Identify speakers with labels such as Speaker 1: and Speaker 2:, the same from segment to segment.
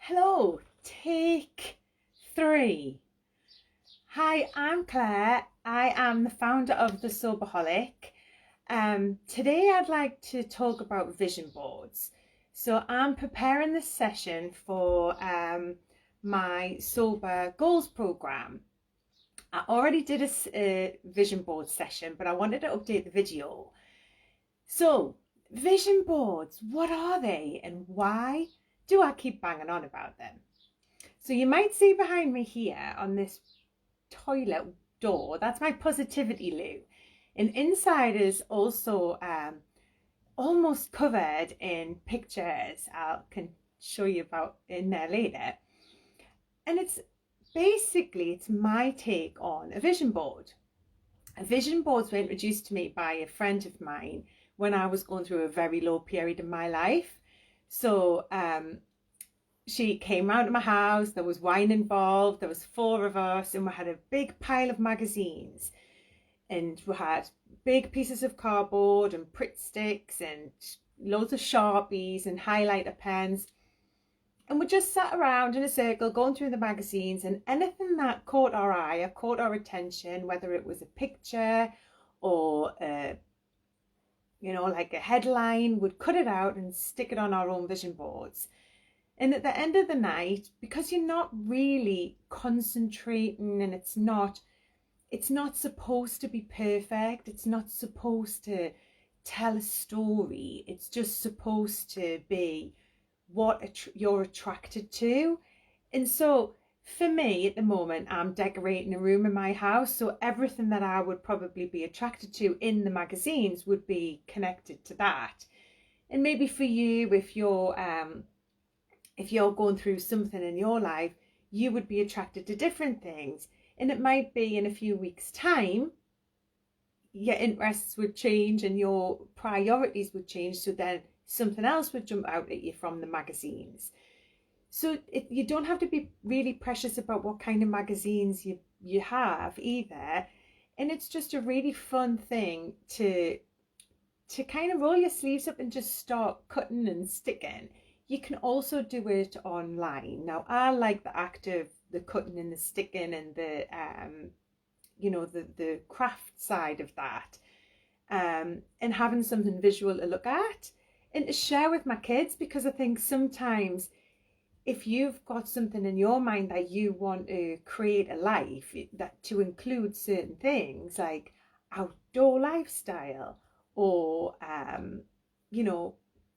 Speaker 1: Hello, take three. Hi, I'm Claire. I am the founder of The Soberholic. Today I'd like to talk about vision boards. So I'm preparing this session for my Sober Goals program. I already did a vision board session, but I wanted to update the video. So, vision boards, what are they and why do I keep banging on about them? So you might see behind me here on this toilet door, that's my positivity loo. And inside is also almost covered in pictures. I can show you about in there later. And it's my take on a vision board. Vision boards were introduced to me by a friend of mine when I was going through a very low period in my life. So she came round to my house, there was wine involved, there was four of us, and we had a big pile of magazines. And we had big pieces of cardboard and Pritt sticks and loads of Sharpies and highlighter pens. And we just sat around in a circle going through the magazines, and anything that caught our eye or caught our attention, whether it was a picture or like a headline, would cut it out and stick it on our own vision boards. And at the end of the night, because you're not really concentrating, and it's not supposed to be perfect, it's not supposed to tell a story, it's just supposed to be what you're attracted to. And so for me at the moment, I'm decorating a room in my house, so everything that I would probably be attracted to in the magazines would be connected to that. And maybe for you, if you're going through something in your life, you would be attracted to different things. And it might be in a few weeks' time, your interests would change and your priorities would change. So then something else would jump out at you from the magazines. So you don't have to be really precious about what kind of magazines you have either. And it's just a really fun thing to kind of roll your sleeves up and just start cutting and sticking. You can also do it online. Now, I like the act of the cutting and the sticking and the the craft side of that, and having something visual to look at and to share with my kids, because I think sometimes if you've got something in your mind that you want to create a life that to include certain things like outdoor lifestyle or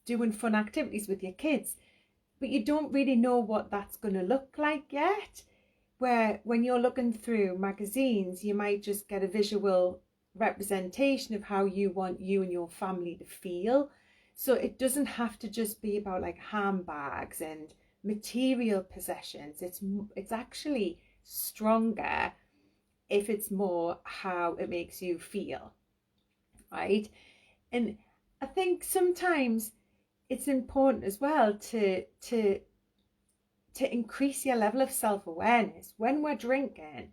Speaker 1: doing fun activities with your kids, but you don't really know what that's going to look like yet, where when you're looking through magazines, you might just get a visual representation of how you want you and your family to feel. So it doesn't have to just be about like handbags and material possessions. It's actually stronger if it's more how it makes you feel, right? And I think sometimes it's important as well to increase your level of self-awareness. When we're drinking,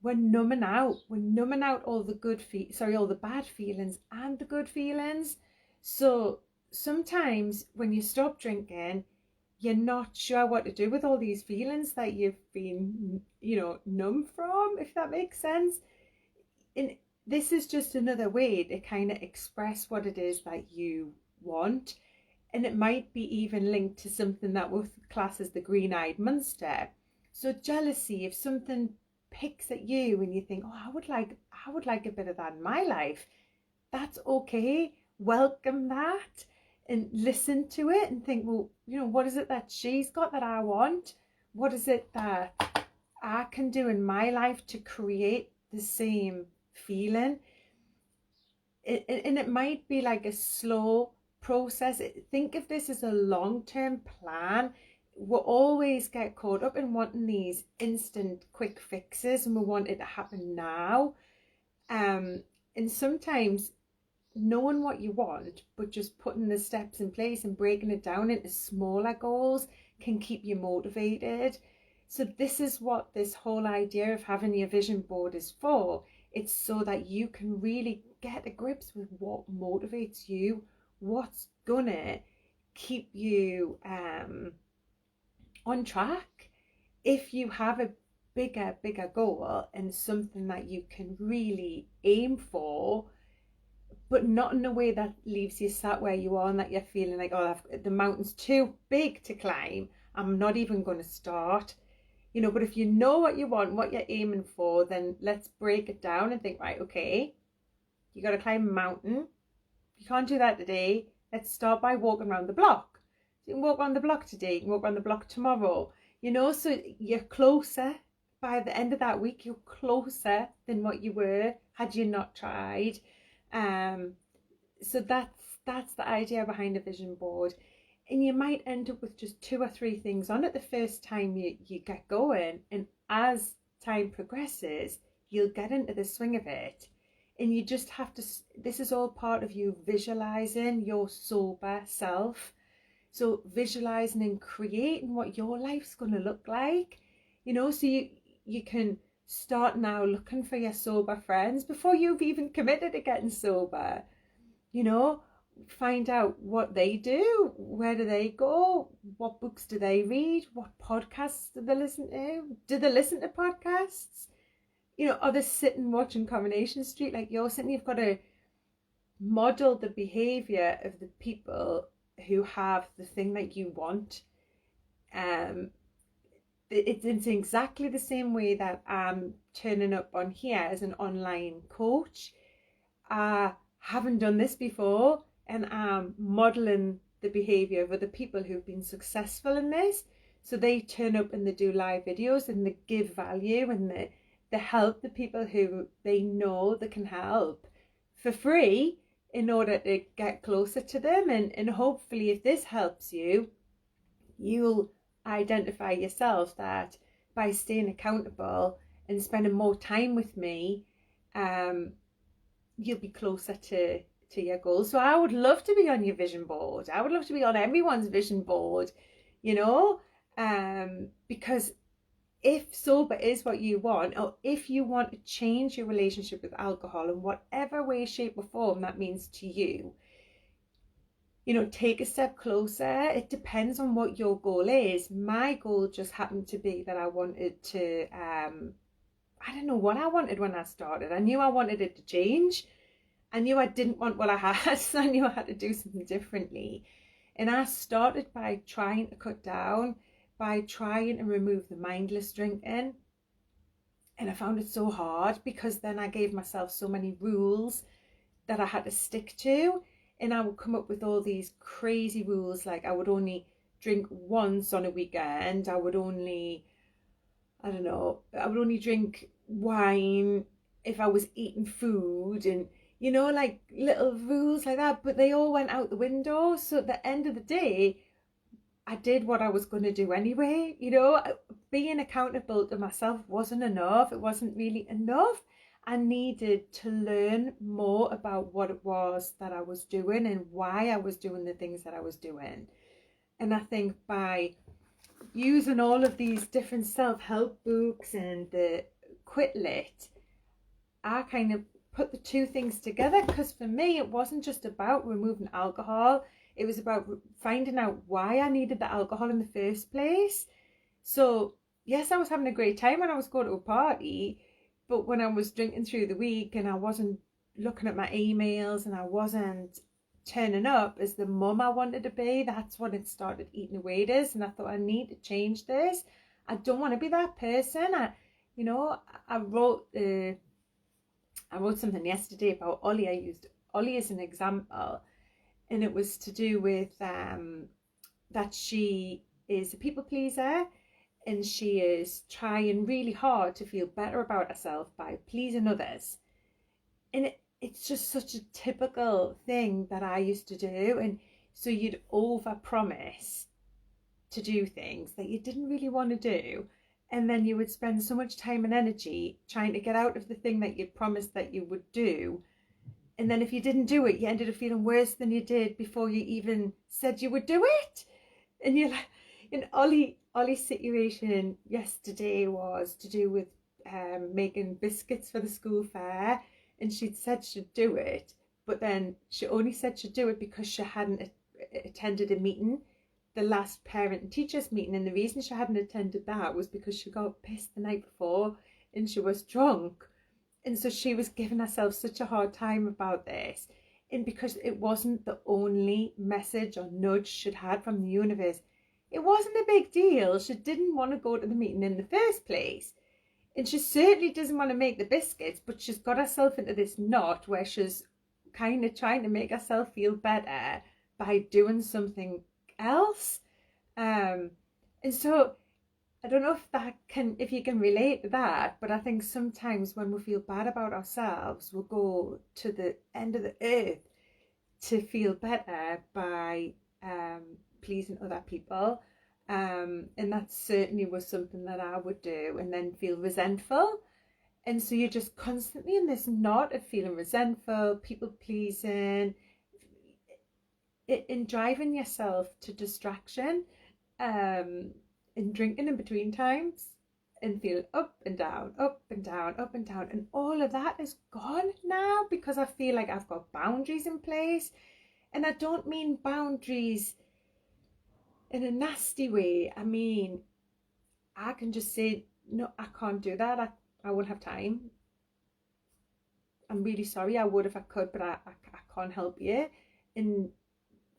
Speaker 1: we're numbing out all the bad feelings and the good feelings. So sometimes when you stop drinking, you're not sure what to do with all these feelings that you've been numb from, if that makes sense. And this is just another way to kind of express what it is that you want. And it might be even linked to something that we'll class as the green-eyed monster. So jealousy, if something picks at you and you think, oh, I would like a bit of that in my life, that's okay. Welcome that and listen to it and think, well, what is it that she's got that I want? What is it that I can do in my life to create the same feeling? And it might be like a slow process. Think of this as a long-term plan. We'll always get caught up in wanting these instant quick fixes, and we want it to happen now. And sometimes knowing what you want, but just putting the steps in place and breaking it down into smaller goals can keep you motivated. So this is what this whole idea of having your vision board is for. It's so that you can really get to grips with what motivates you, what's gonna keep you on track. If you have a bigger goal and something that you can really aim for, but not in a way that leaves you sat where you are and that you're feeling like, oh, the mountain's too big to climb, I'm not even going to start. But if you know what you want, what you're aiming for, then let's break it down and think, right, okay, you got to climb a mountain. You can't do that today. Let's start by walking around the block. So you can walk around the block today, you can walk around the block tomorrow, so you're closer. By the end of that week, you're closer than what you were had you not tried. So that's the idea behind a vision board. And you might end up with just 2 or 3 things on it the first time you get going. And as time progresses, you'll get into the swing of it. And you just have to, this is all part of you visualizing your sober self. So visualizing and creating what your life's going to look like, so you can start now looking for your sober friends before you've even committed to getting sober. Find out what they do, where do they go, what books do they read, what podcasts do they listen to podcasts, are they sitting watching Coronation Street like you're sitting? You've got to model the behavior of the people who have the thing that you want. It's exactly the same way that I'm turning up on here as an online coach. I haven't done this before, and I'm modeling the behavior of other people who've been successful in this. So they turn up and they do live videos and they give value and they help the people who they know they can help for free in order to get closer to them. And hopefully if this helps you, you'll identify yourself that by staying accountable and spending more time with me, you'll be closer to your goals. So I would love to be on your vision board. I would love to be on everyone's vision board, because if sober is what you want, or if you want to change your relationship with alcohol in whatever way, shape or form that means to you, take a step closer. It depends on what your goal is. My goal just happened to be that I wanted to, I don't know what I wanted when I started. I knew I wanted it to change. I knew I didn't want what I had, so I knew I had to do something differently. And I started by trying to cut down, by trying to remove the mindless drinking. And I found it so hard because then I gave myself so many rules that I had to stick to. And I would come up with all these crazy rules, like I would only drink once on a weekend. I would only drink wine if I was eating food, and like little rules like that, but they all went out the window. So at the end of the day, I did what I was going to do anyway. Being accountable to myself wasn't enough. It wasn't really enough. I needed to learn more about what it was that I was doing and why I was doing the things that I was doing. And I think by using all of these different self-help books and the Quit Lit, I kind of put the 2 things together, because for me it wasn't just about removing alcohol. It was about finding out why I needed the alcohol in the first place. So yes, I was having a great time when I was going to a party, but when I was drinking through the week and I wasn't looking at my emails and I wasn't turning up as the mum I wanted to be, that's when it started eating away at us. And I thought, I need to change this. I don't want to be that person. I wrote something yesterday about Ollie. I used Ollie as an example, and it was to do with that she is a people pleaser, and she is trying really hard to feel better about herself by pleasing others. And it's just such a typical thing that I used to do. And so you'd overpromise to do things that you didn't really want to do. And then you would spend so much time and energy trying to get out of the thing that you'd promised that you would do. And then if you didn't do it, you ended up feeling worse than you did before you even said you would do it. And you're like, in Ollie's situation yesterday was to do with making biscuits for the school fair, and she'd said she'd do it, but then she only said she'd do it because she hadn't attended a meeting the last parent and teachers meeting, and the reason she hadn't attended that was because she got pissed the night before and she was drunk. And so she was giving herself such a hard time about this. And because it wasn't the only message or nudge she'd had from the universe, it wasn't a big deal. She didn't want to go to the meeting in the first place. And she certainly doesn't want to make the biscuits, but she's got herself into this knot where she's kind of trying to make herself feel better by doing something else. And so I don't know if you can relate to that, but I think sometimes when we feel bad about ourselves, we'll go to the end of the earth to feel better by pleasing other people. And that certainly was something that I would do, and then feel resentful. And so you're just constantly in this knot of feeling resentful, people pleasing, in driving yourself to distraction, in drinking in between times, and feel up and down, up and down, up and down. And all of that is gone now because I feel like I've got boundaries in place. And I don't mean boundaries in a nasty way. I mean, I can just say, no, I can't do that. I won't have time. I'm really sorry. I would if I could, but I can't help you. And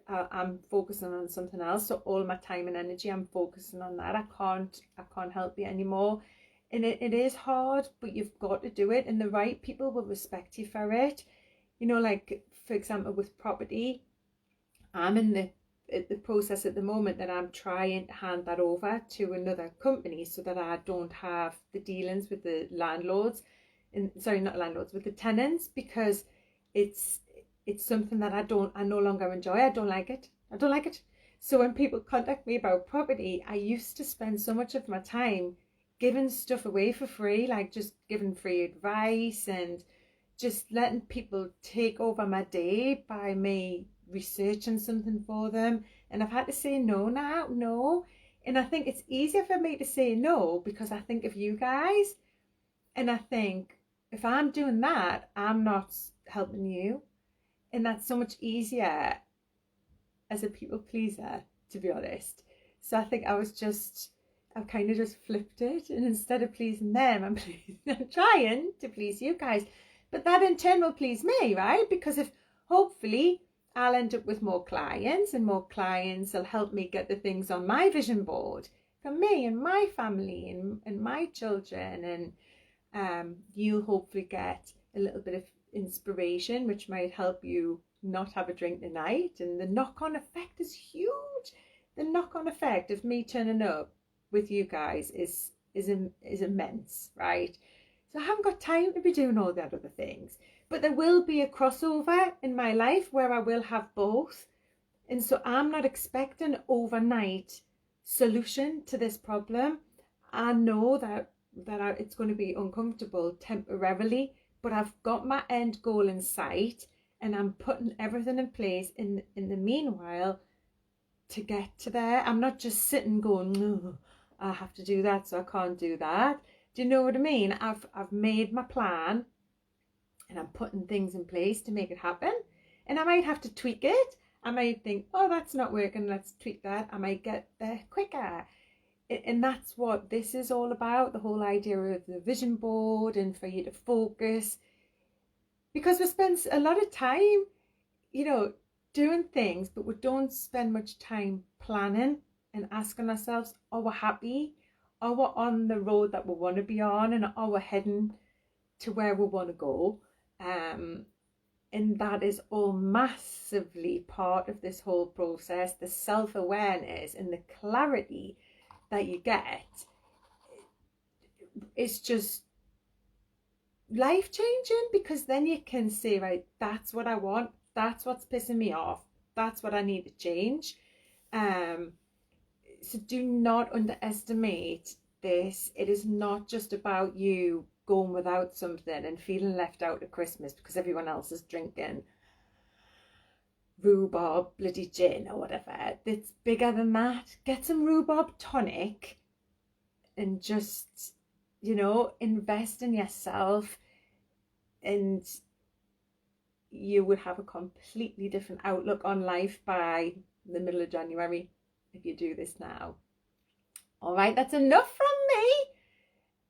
Speaker 1: I'm focusing on something else. So all my time and energy, I'm focusing on that. I can't help you anymore. And it is hard, but you've got to do it. And the right people will respect you for it. You know, like, for example, with property, I'm in the process at the moment that I'm trying to hand that over to another company so that I don't have the dealings with the landlords, with the tenants, because it's something that I no longer enjoy. I don't like it. So when people contact me about property, I used to spend so much of my time giving stuff away for free, like just giving free advice and just letting people take over my day by me researching something for them. And I've had to say no now, no. And I think it's easier for me to say no because I think of you guys. And I think if I'm doing that, I'm not helping you. And that's so much easier as a people pleaser, to be honest. So I think I've kind of just flipped it. And instead of pleasing them, I'm trying to please you guys. But that in turn will please me, right? Because if hopefully I'll end up with more clients, and more clients will help me get the things on my vision board for me and my family and my children. And you'll hopefully get a little bit of inspiration, which might help you not have a drink tonight. And the knock-on effect is huge. The knock-on effect of me turning up with you guys is immense, right? So I haven't got time to be doing all the other things. But there will be a crossover in my life where I will have both. And so I'm not expecting an overnight solution to this problem. I know that it's going to be uncomfortable temporarily, but I've got my end goal in sight, and I'm putting everything in place in the meanwhile to get to there. I'm not just sitting going, no, I have to do that, so I can't do that. Do you know what I mean? I've made my plan, and I'm putting things in place to make it happen. And I might have to tweak it. I might think, oh, that's not working, let's tweak that. I might get there quicker. And that's what this is all about, the whole idea of the vision board and for you to focus. Because we spend a lot of time, doing things, but we don't spend much time planning and asking ourselves, are we happy? Are we on the road that we want to be on? And are we heading to where we want to go? And that is all massively part of this whole process, the self-awareness and the clarity that you get. It's just life-changing, because then you can say, right, that's what I want, that's what's pissing me off, that's what I need to change. So do not underestimate this. It is not just about you going without something and feeling left out at Christmas because everyone else is drinking rhubarb bloody gin or whatever. It's bigger than that. Get some rhubarb tonic and just, invest in yourself, and you would have a completely different outlook on life by the middle of January. if you do this now. All right, that's enough from me.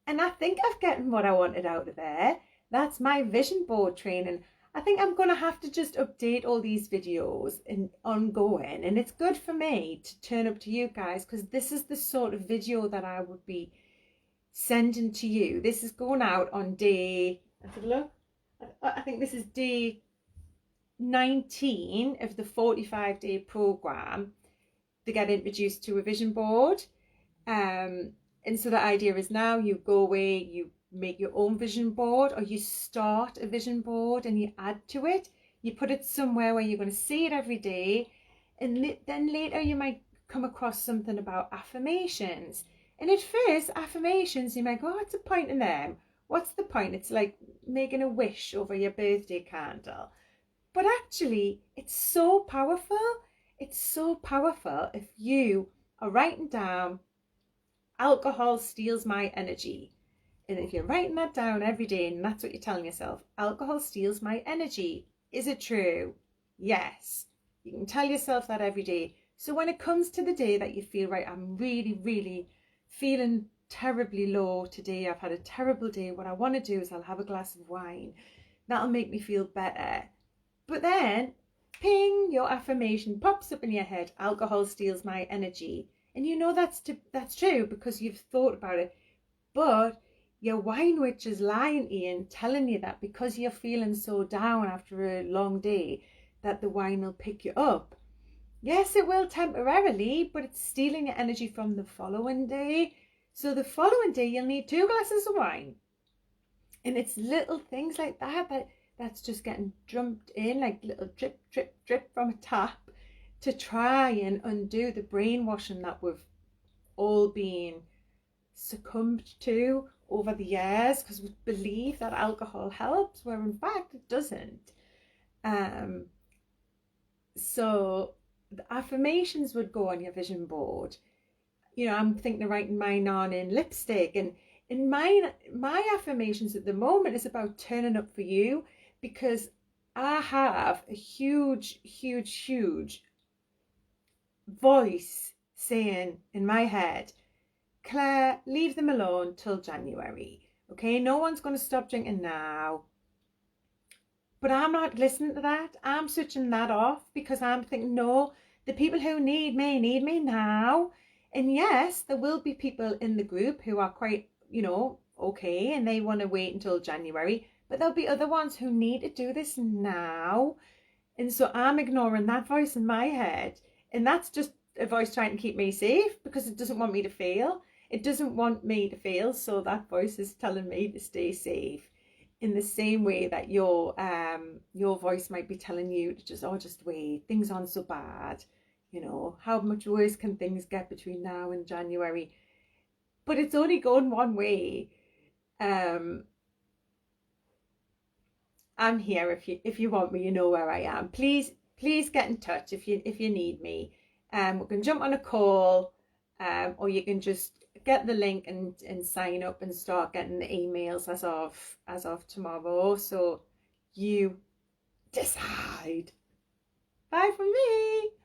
Speaker 1: And I think I've gotten what I wanted out of there. That's my vision board training. I think I'm going to have to just update all these videos and ongoing. And it's good for me to turn up to you guys, because this is the sort of video that I would be sending to you. This is going out on day, I think this is day 19 of the 45-day program to get introduced to a vision board. And so the idea is now you go away, you make your own vision board, or you start a vision board and you add to it. You put it somewhere where you're going to see it every day. And then later you might come across something about affirmations. And at first, affirmations, you might go, what's the point in them? What's the point? It's like making a wish over your birthday candle. But actually, it's so powerful. It's so powerful if you are writing down, alcohol steals my energy. And if you're writing that down every day and that's what you're telling yourself, alcohol steals my energy. Is it true? Yes. You can tell yourself that every day. So when it comes to the day that you feel, right, I'm really, really feeling terribly low today, I've had a terrible day, what I want to do is I'll have a glass of wine. That'll make me feel better. But then, ping, your affirmation pops up in your head, alcohol steals my energy. And you know that's true because you've thought about it. But your wine witch is lying to you and telling you that because you're feeling so down after a long day, that the wine will pick you up. Yes, it will temporarily, but it's stealing your energy from the following day. So the following day, you'll need 2 glasses of wine. And it's little things like that's just getting dumped in, like little drip, drip, drip from a tap, to try and undo the brainwashing that we've all been succumbed to over the years, because we believe that alcohol helps, where in fact it doesn't. So the affirmations would go on your vision board. You know, I'm thinking of writing mine on in lipstick, and in my affirmations at the moment is about turning up for you, because I have a huge, huge, huge voice saying in my head, Claire, leave them alone till January. Okay, no one's going to stop drinking now. But I'm not listening to that. I'm switching that off because I'm thinking, no, the people who need me now. And yes, there will be people in the group who are quite, okay, and they want to wait until January. But there'll be other ones who need to do this now. And so I'm ignoring that voice in my head. And that's just a voice trying to keep me safe because it doesn't want me to fail. It doesn't want me to fail. So that voice is telling me to stay safe. In the same way that your voice might be telling you to just wait, things aren't so bad. How much worse can things get between now and January? But it's only going one way. I'm here if you want me, you know where I am. Please get in touch if you need me. We can jump on a call, or you can just get the link and sign up and start getting the emails as of tomorrow. So you decide. Bye from me.